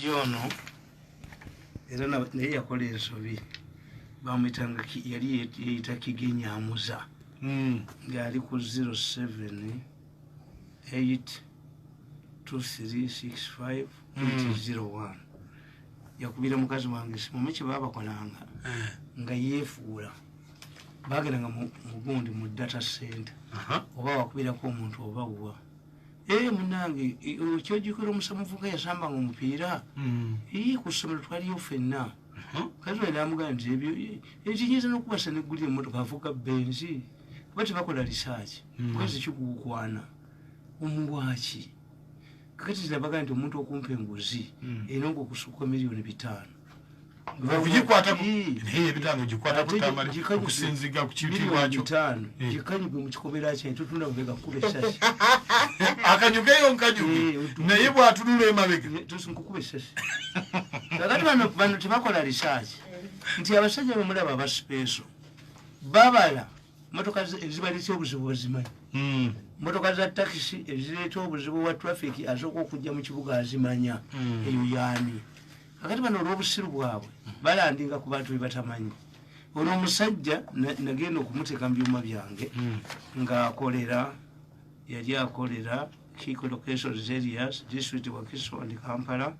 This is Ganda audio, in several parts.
omusajja ono era naye yakola ensobi bamwitanga yali yeyita Kigenyamuza ng'ali ku 0782365 yakubira mukazi wange simu kye babakolanga nga yeefuula bagendanga mu gundi mu data center oba wakubirako omuntu oba wa munange kyojjukira omusamuvuga yasambanga omupiira ku ssomero twaliyo ffenna kazi we namugamba nti ebyo ekinyinza n'okubasa neggulira emmotoka avuga benzi kuba tebakola risaaki kwezi kigukwana omuwaki kakati zirabaga nti omuntu okumpa enguzi erina ng'okusukka $5,000,000 gikanyuge mu kikomera kye tutunda bubega kuba essasi akanyugeyo nkanyuge naye bw'atunula emabega nkukuba essasi kakati bano tebakola risaaki nti abasajja bemulaba abasipeeso babala motoka ezibaleeta obuzibu bazimanyi motoka za takisi ezireeta obuzibu bwa traffic asooka okujja mu kibuga azimanya eyo yaani kakati bano olw'obusiru bwabwe balandinga ku bantu bebatamanyi ono omusajja nagenda okumuteeka mu byuma byange ng'akolera yali akolera Kiko locations areas district Wakiso and Kampala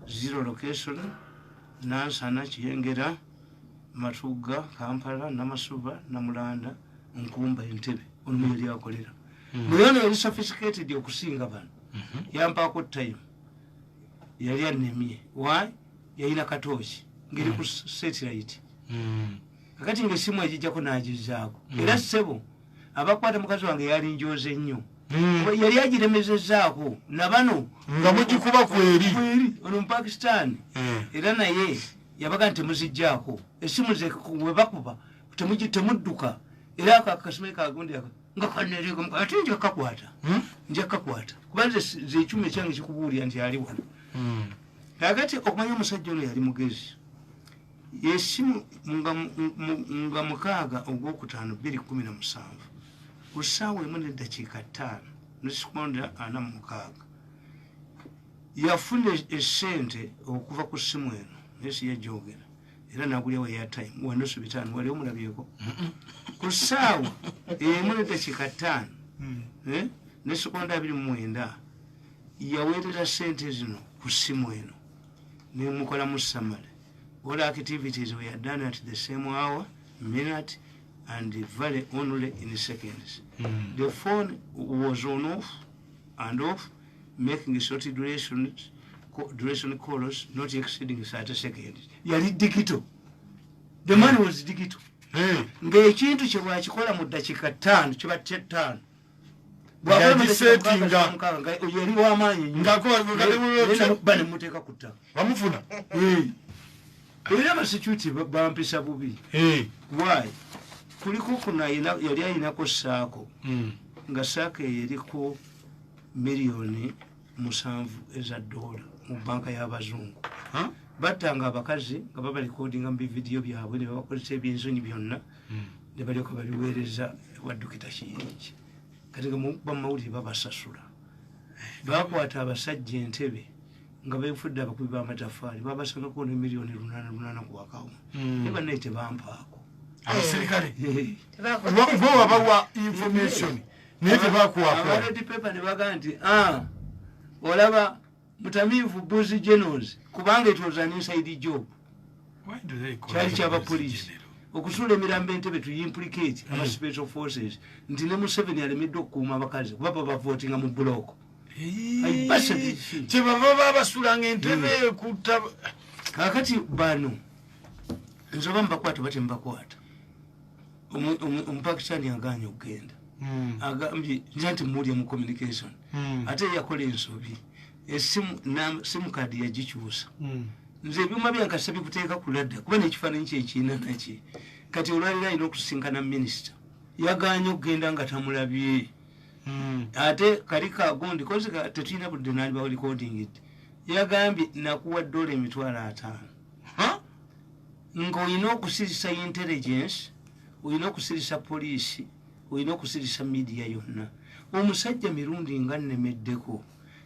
0 location Nansana Kiyengera Matuga Kampala Namasuba Namulanda Nkumba Entebbe ono yali akolera muyano yali sophisticated okusinga bano yampaako time yali anemye why yalina katooki ngeri ku satellite kakati ng'essimu egijjako n'agizaako era ssebo abakwata mukazi wange yali njoze nnyo yali agiremezezaako nabano nga mugikuba kweri ono mupakistan era naye yabaga nti temuzijjaako essimu ze webakuba temudduka era akakasime kagundi nga kanerego ate njakakwata kubanze zekyuma ekyange kikubuulira nti ali wano kakati okumanya omusajja ono yali mugezi yessimu nga 6/5/2017 ku ssaawa 1:05 yafuna essente okuva ku ssimu eno naye siyajogera era nagulyawo airtime wanusu 5 wali omulabyeko ku ssaawa 1:05 ne sekonda 29 yaweerera ssente zino ku ssimu eno nemukolamu summary all activities were done at the same hour, minute, and value only in seconds. The phone was on off and off, making short duration calls not exceeding 30 seconds. Yali digital. The man was digital. Ng'ekintu kye bwakikola mu ddakiika 5 kiba 5. Yali w'amaanyi nnyo banemuteeka ku ttaka bamufuna era abasecurity bampisa bubi why kuliko kuno yali ayinako saako nga saako eyo eriko $7,000,000 mu banka y'abazungu battanga abakazi nga babalikoodinga mu bividiyo byabwe ne babakozesa ebyensonyi byonna ne balyoka babiweereza wa dokita Kiyingi kati nga mukuba mawulire babasasula bakwata abasajja Entebbe nga beefudde abakubi b'amataffaali babasangako ne $8,800 ku akawo ne bannaye tebampaako abaserikale bo wabawa information naye tebakuwako red paper ne bagaa nti olaba mutamiivu Buzi Generals kubanga it was an inside job kyali ky'abapoliisi okusula emirambo Entebbe tuyimplicate aba special forces nti ne Museveni alemedde okukuuma abakazi kuba babavootinga mu buloko kyebava babasulanga Entebbe kutta kakati bano nsoba mubakwata bate mubakwata omupakistani aganye okugenda agambye nti mulya mu communication ate yakola ensobi simu kadi yagikyusa nze ebyuma byankasa bikuteeka ku ladda kuba n'ekifaananyi kyekiina nakye kati olwaliro alina okusisinkana minisita yaganye okugenda nga tamulabye ate kali kagundi kozi tetulina budde nali bawulikodingidde yagambye nakuwa $5,000 ng'olina okusirisa intelligence olina okusirisa poliisi olina okusirisa media yonna omusajja mirundi nga nnemeddeko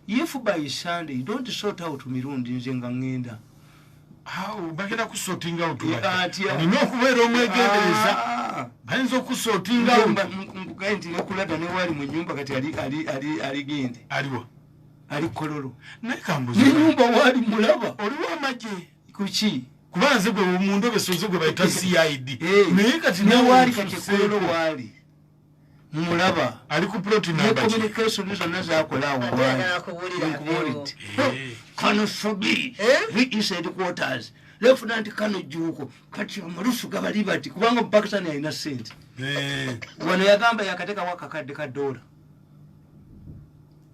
if by Sunday you don't sort out mirundi nze nga ngenda bagenda kusorting out nina okubeera omwegendereza bayinza okusorting out nkugaye nti nekulada newali mu nyumba kati aligende aliwa ali kololo naye kambuzi nyumba wali mulaba oliwo amagye kuki kubanze gwe mundobesoze gwe bayita CID naye kati newali kati kololo wali mulaba ali ku plot number communication zonna zakola awo wali Kano Sobi is headquarters Lieutenant Kano Juko kati amarusu gabali bati kubanga Pakistan haina sente wano yagamba yakateka wakakadde ka dola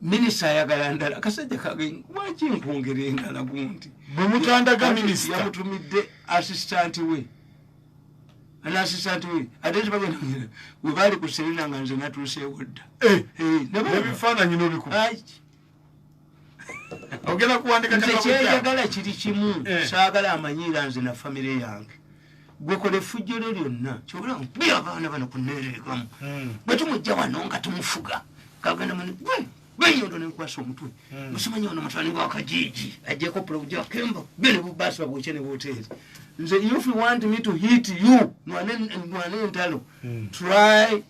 Minister yagalanda akasajja kage wachi nkongerenga na gundi bumutandaga minister yamutumidde assistant we an assistant we adezi bagenda we bali kuserina nganze natuse wodda nebifaananyi n'obiku ogenda kuwandika kyeyagala kiri kimu saagala amanyira nze na famire yange gwekole fujjo lyo lyonna kyobula mubira abaana bano kunereekamu bwe tumujja wano nga tumufuga kagenda mani gwenyondo nenkwasa omutwe musimanya ono mutwani gwakajiji ajjeko pulogja kemba bene bubasi babwekye ne boteri nze if you want me to hit you nwane entalo try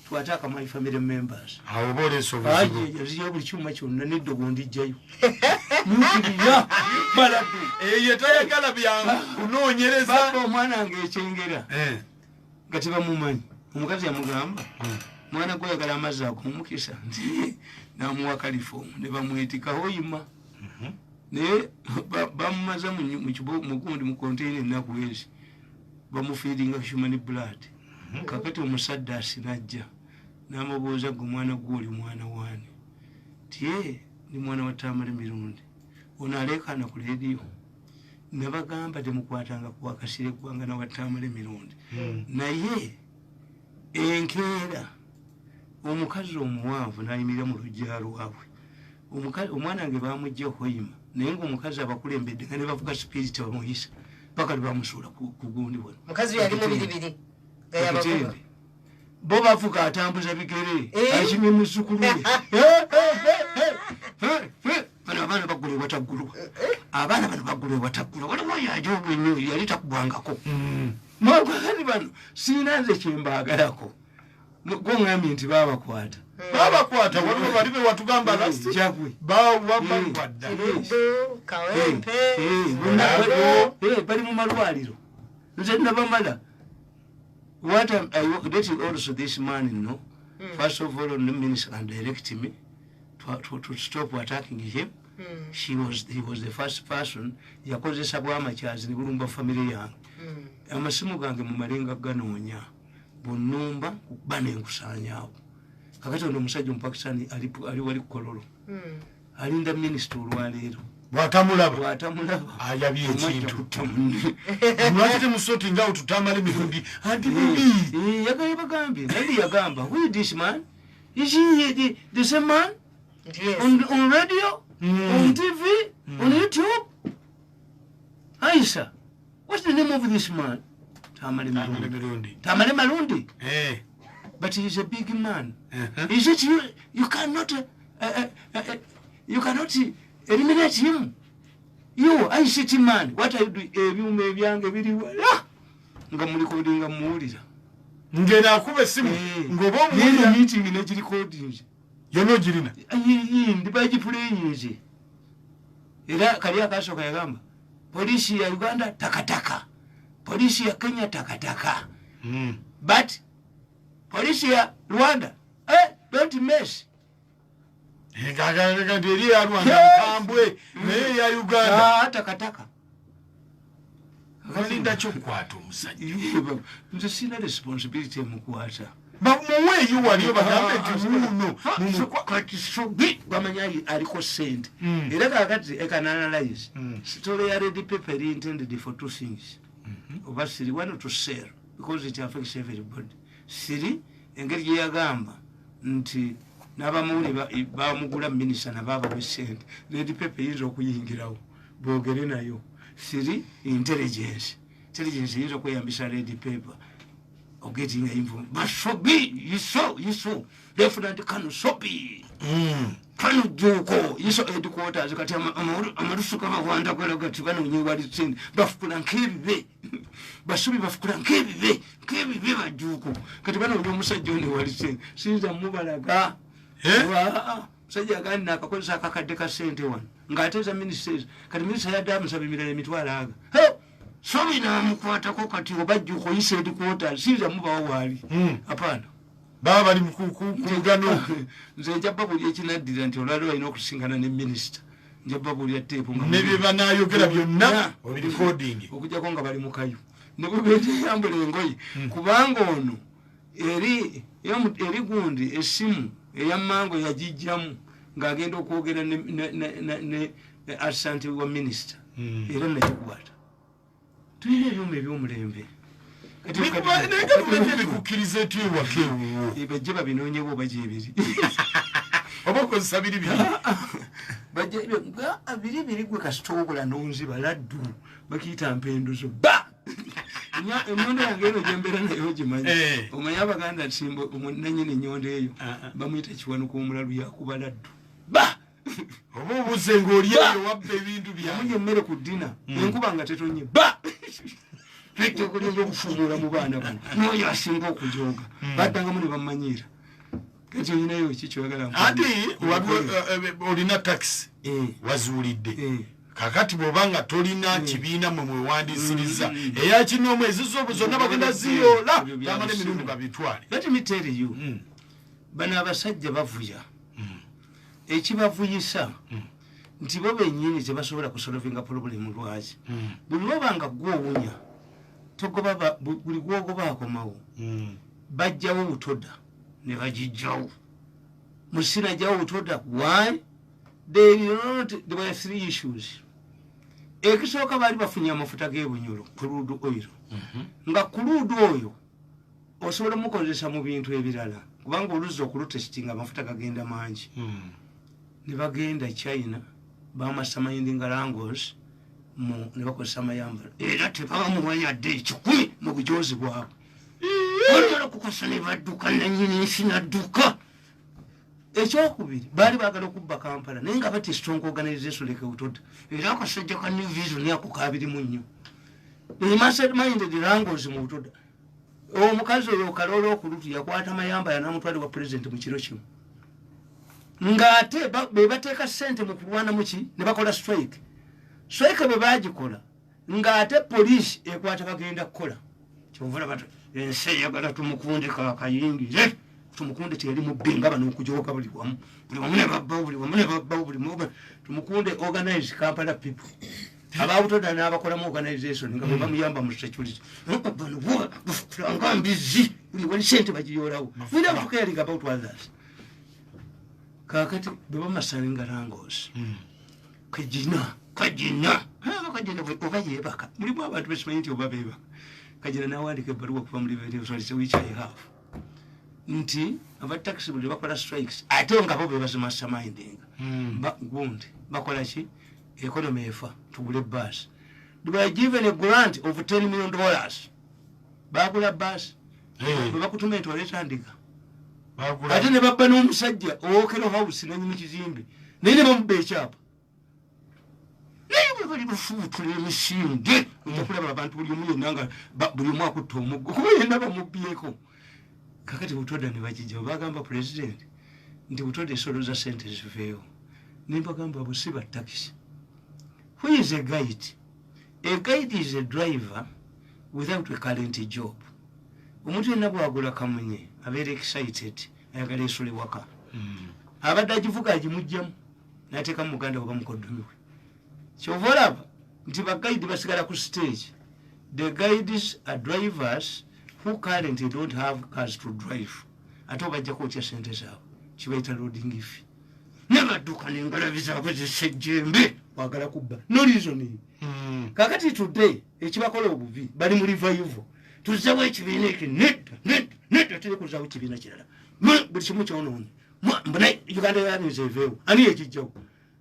to attack my family members awo boleso yaziyo buli kyuma kyonna neddogo ndijjayo nukiriya balabu yetayagala byangu kunoonyereza baba omwana wange ekyengera nga tebamumanyi omukazi yamugamba mwana gweyagala amazzi akumukisa nti namuwa kalifomu ne bamwetika hoyima naye bamumaza mugundi mu container ennaku ezi bamufiiringa human blood kakati omusadde asinajja n'amubuuza gwe mwana gwoli mwana waani tiye ni mwana wa Tamale Mirundi ono aleekaana ku leediyo nabagamba temukwatanga kuwa kasire gwanga na wa Tamale Mirundi naye enkeera omukazi omuwanvu n'ayimirira mu lujja lwabwe omwana wange bamujja hoyima naye ng'omukazi abakulembedde nga ne bavuga spirit bamuyisa paka lwebamusuula ku gundi wano mukazi yali mubiribiri bo bavuga atambuza bigere akimye muzukulu bano abaana bagulwe wataggulwa abaana bano bagulwe wataggulwa waliwo yajoobwa ennyo yali takubwangako mwagwagani bano siina nze kyembaagalako gongambye nti babakwata waliwo bali be watugamba jagwe bawadda bali mu malwaliro nze nabamala what I let also this man know first of all on the minister and direct me to stop attacking him he was the first person yakozesa bwamachazi ne bulumba family yange amasimu gange mu malenga ganoonya bunumba kubana enkusanyawo kakati ono omusajja omupakistani ali wali kukololo alinda minisita olwaleero bwatamulaba ayabye ekintu lwaki temusoti nga Tamale Mirundi anti bibi yagaye bagambye nali yagamba who is this man is he the same man on radio on TV on YouTube Aisha what's the name of this man Tamale Mirundi but he's a big man is it you cannot eliminate him you ICT man what are you doing ebyuma ebyange biri wala nga muli kodinga muwulira ngena akube simu ngoba mu meeting ne giri coding yono girina ndi baji playing era kali akasoka yagamba polisi ya Uganda takataka polisi ya Kenya takataka but polisi ya Rwanda don't mess Gaga deri ya Rwanda kambwe naye ya Uganda takataka akalinda kyokwato omusajja nze sina responsibility mukwata bamuwe yu waliyo bagambe timuno kati bamanyayi aliko sente era kakati analyze story ya Red Pepper intended for two things obasiri one to sell because it affects everybody siri engeri gye yagamba nti n'abamuwuli bamugula minisita nababa besente Red Pepper yinza okuyingirawo boogere nayo siri intelligence yinza okweyambisa Red Pepper or getting info. But Sobi, you saw, definitely Kanu Sobi. Kanu Joko, you saw headquarters, Amarusuka, Wanda, Gatu, knew what it's in, Bafkulan Kibi, Basubi Bafkulan Kibi, Viva Juko, Katavano, you must join what it's in. Since the Mubalaga, Sajagana, Kakosaka, Deka Saint one. Ngateza ministers, Katamis had dams of Mitwala. Sorry na mkwata ko kati obajju ko ise headquarters sinza muba wali hapana baba ni mkugano nze jabba buli ekinaddira nti olwaliro alina okusingana ne minister njabba buli ateepo nga nebye banayogera byonna obi recording okujjako nga bali mukayu ne bwe yambula engoye kubanga ono eri gundi esimu eyammango yagijjamu ng'agenda okwogera ne assistant wa minister era nakikwata tulina ebyuma eby'omulembe bikukkiriza etyo ewakewo bajje babinoonye bo bajje ebiri oba okozesa biri biri gwe kasita okola nonziba laddu bakiyita mpenduzo ba enyondo yange eno gyembeera nayo gimanyi omanyi abaganda nsimba nanyini enyondo eyo bamuyita kiwanuka omulalu yakuba laddu ba oba obuze ng'olyeyo wabba ebintu byamunya emmere ku ddina enkuba nga tetonye ba ekyokulinda okufuumuula mu baana bano noyo asinga okujooga baddangamu ne bamanyiira kati olinayo kikyoyagala ati olina taxi wazuulidde kakati bw'obanga tolina kibiina mwe mwewandisiriza eyakino omwezi zonna bagenda ziyoola tamala emirundi babitwale. Let me tell you, bano abasajja bavuya ekibavuyisa nti bo bennyini tebasobola kusolovinga pulobulemu lwaki buli lwobanga gwowunya togoba buli gwogoba akomawo bajjawo butoda ne bagijjawo musina jawo butoda. Why? There were three issues. Ekisooka baali bafunye amafuta g'ebunyolo crude oil nga crude oil osobola mukozesa mu bintu ebirala kubanga oluzza okulutesitinga amafuta gagenda mangi ne bagenda China bamasterminding langos ne bakozesa amayambala era tebabamuwayadde ekikumi mu bujozi bwabwe olwala kukosa ne badduka nanyini nsinadduka. Ekyokubiri baali baagala okubba Kampala naye nga bati strong organization leke butoda era akasajja ka New Vision yako kabirimu nnyo masterminded langos mu butoda. Omukazi oyo Kalolo okulutu yakwata mayamba yanamutwali wa president mu kiro kimu ng'ate be bateeka ssente mu kulwana muki ne bakola strike be bagikola ng'ate poliisi ekwata bagenda kukola kyovula bato ensi eyagala tumukundika akayingize tumukunde teyali mubbi nga bano okujooka buli wamu ne babbawo tumukunde organize Kampala people ababutoda n'abakolamu organization nga bamuyamba mu security bano bafulanga mbizi buli wali sente bagiyoolawo we never caring about others. Kakati bebamasalinga langos kajina oba yeebaka mulimu abantu besimanyi nti oba beebaka kajina nawandika ebbaluwa okuva muri which I have nti abataxi buli bakola strikes ate nga bo bebazimastermindinga gundi bakola ki economy efa tugule bus. They were given a grant of $10 million bagula bus bebakutuma enti oletandika ate ne babba n'omusajja owokero house nanyini kizimbe naye ne bamubba ekyapa naye bwe bali bafuutula emisinde ojja kulaba abantu buli omu yenna nga buli omu akutta omuggo kuba yenna bamubbyeko. Kakati butoda ne bagijjawo bagamba president nti butoda esolo za sente ziveewo nembagamba busiba taxi. Who is a guide? A guide is a driver without a current job. Omuntu yenna bwagula kamunye abeera excited ayagala esole waka abadde agivuga agimugjamu n'ateeka mu muganda oba mukoddomi we kyova olaba nti bagayidi basigala ku stage. The guides are drivers who currently don't have cars to drive ate obajjako otya sente zaabwe kibaita loading ifi ne badduka n'engalabi zaabwe zisejjembe wagala kubba no reason. Kakati today ekibakola obuvi bali mu revival tuzawo ekibiina eki nedda tuli kuzawo ekibiina kirala buli kimu kyonoonye mbona Uganda yabizeeveewo ani yekijjawo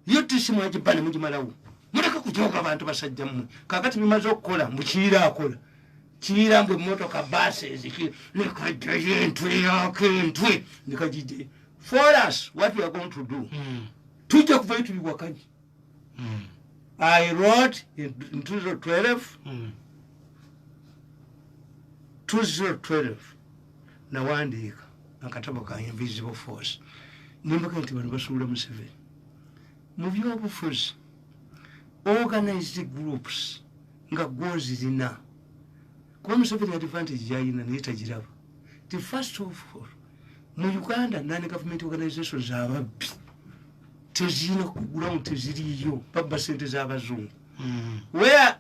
yo tisimu agibba mugimalawo muleke kujooga abantu basajja mmwe. Kakati bimaze okukola mukiira akola kirambwe motoka buses nikajja entwe yakentwe nikajide. For us, what we are going to do, tujja kuva tuli wakanye. I wrote in 2012 nawandiika akatabo ka Invisible Force nimbaga nti bano basuula Museveni mu byobufuzi organized groups nga gozi zina kuba Museveni advantage yayina naye tagiraba. The first of all mu Uganda non-government organizations ababbi tezina kugulamu teziriyo babba sente z'abazungu. Where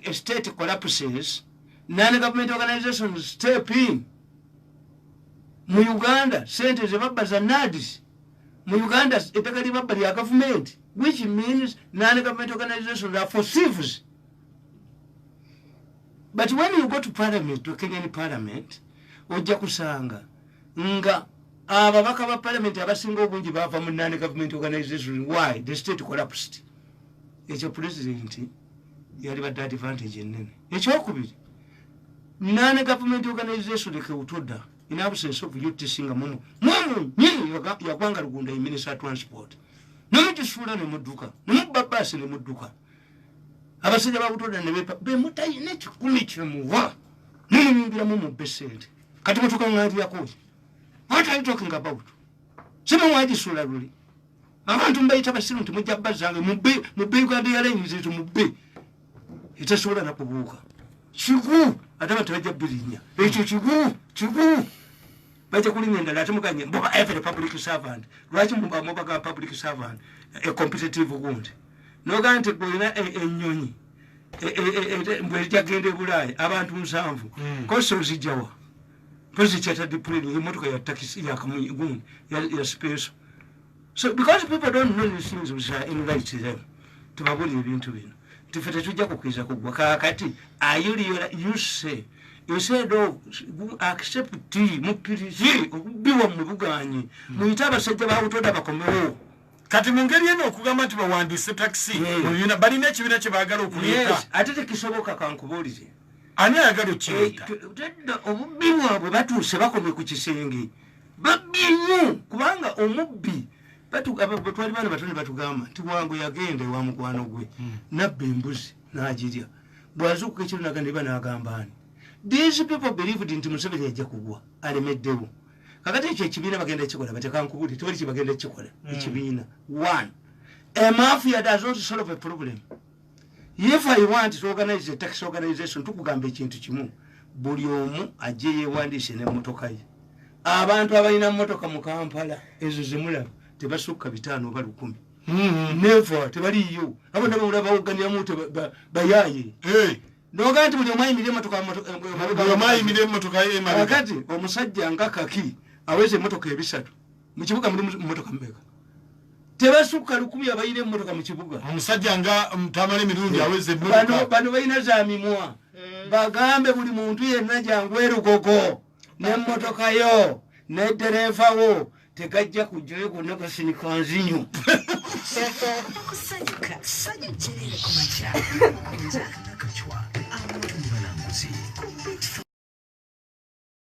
a state collapses, non-government organizations step in. Mu Uganda sente zebabba za NADS. Mu Uganda ettaka libabba lya government, which means non-government organizations are for thieves. But when you go to parliament, to Kenyan parliament, ojja kusanga nga ababaka ba parliament abasinga obungi bava mu non-government organizations. Why? The state collapsed. Ekyo president yali badde advantage ennene. Ekyokubiri, non-government organization lekewutoda in absence of UTC nga mumu nyini yakwanga Lugunda ye minister transport nomukisuula ne mudduka nomubabasi ne mudduka abasajja babutoda ne be mutayina ekikumi kyemuwa nemuyingira mu besente kati mutuka ng'alyako. What are you talking about? Sima mwagisuula luli abantu mbayita basiru nti mujja bazange mubbe Uganda Airlines ezo mubbe etasobola nakubuuka kigu ate batebajja birinya ekyo kigu bajja kulinya endala ate mukanye mboba every public servant. Lwaki mubaga public servant a competitive wound noga nti gwina ennyonyi bwejagenda Bulaaya abantu 7 koso zijjawa posichata deploying emotoka ya taxi ya kamunyi ya space. So because people don't know these things which are invite them tubabuli ebintu bino tifete tujja kukwiza kugwa kakati you say instead of accept mupirizi okubiwa mu buganyi muyita abasajja babutoda bakomewo kati mu ngeri eno okugamba nti bawandiise taxi oyina balina ekibiina kye baagala okuleeta ate tekisoboka kankubuulize ani ayagala okireeta obubbi bwabwe batuuse bakomye ku kisenge babbi nnyo kubanga omubbi twali baana batono batugamba nti wangu yagenda ewa mukwano gwe nabba embuzi n'agirya bwazuukuka ekiro naganda eba n'agamba ani. These people believed nti Museveni ajja kugwa alemeddewo. Kakati ekyo ekibiina bagenda ekikola batekankubuuli tewali kye bagenda ekikola ekibiina. One, a mafia does not solve a problem. If I want to organize a tax organization tukugamba ekintu kimu buli omu ajje yeewandiise n'emmotoka ye. Abantu abalina mmotoka mu Kampala ezo zemulaba tebasukka 5 oba 10. Never tebaliyo abo nabo mulaba oganiamu bayaye. Noga nti buli omayi miremo motoka ye mali kati omusajja nga kaki aweze motoka ebisatu mu kibuga muri motoka mbega tebasukka 10 abayire motoka mu kibuga omusajja nga mtamale mirundi aweze motoka bano bayina za mimwa bagambe buli muntu yenna jangweru gogo ne motoka yo ne dereva wo tekajja kujjayo konna kasinikanzinyo